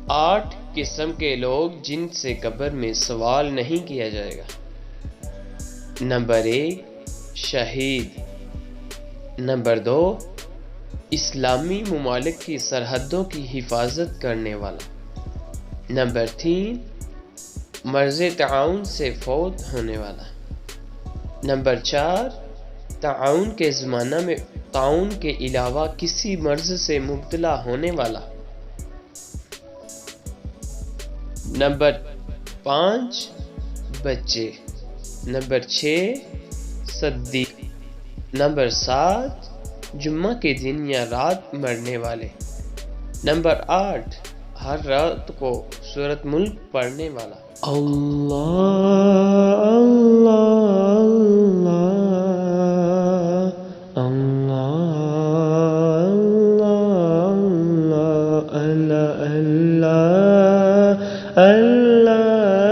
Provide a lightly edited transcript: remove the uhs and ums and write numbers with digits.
8 قسم کے لوگ جن سے قبر میں سوال نہیں کیا جائے گا۔ نمبر 1 شہید، نمبر 2 اسلامی ممالک کی سرحدوں کی حفاظت کرنے والا، نمبر 3 مرض طاعون سے فوت ہونے والا، نمبر 4 طاعون کے زمانہ میں طاعون کے علاوہ کسی مرض سے مبتلا ہونے والا، نمبر 5 بچے، نمبر 6 صدیق، نمبر 7 جمعہ کے دن یا رات مرنے والے، نمبر 8 ہر رات کو سورۃ ملک پڑھنے والا۔ اللہ اللہ اللہ اللہ اللہ اللہ اللہ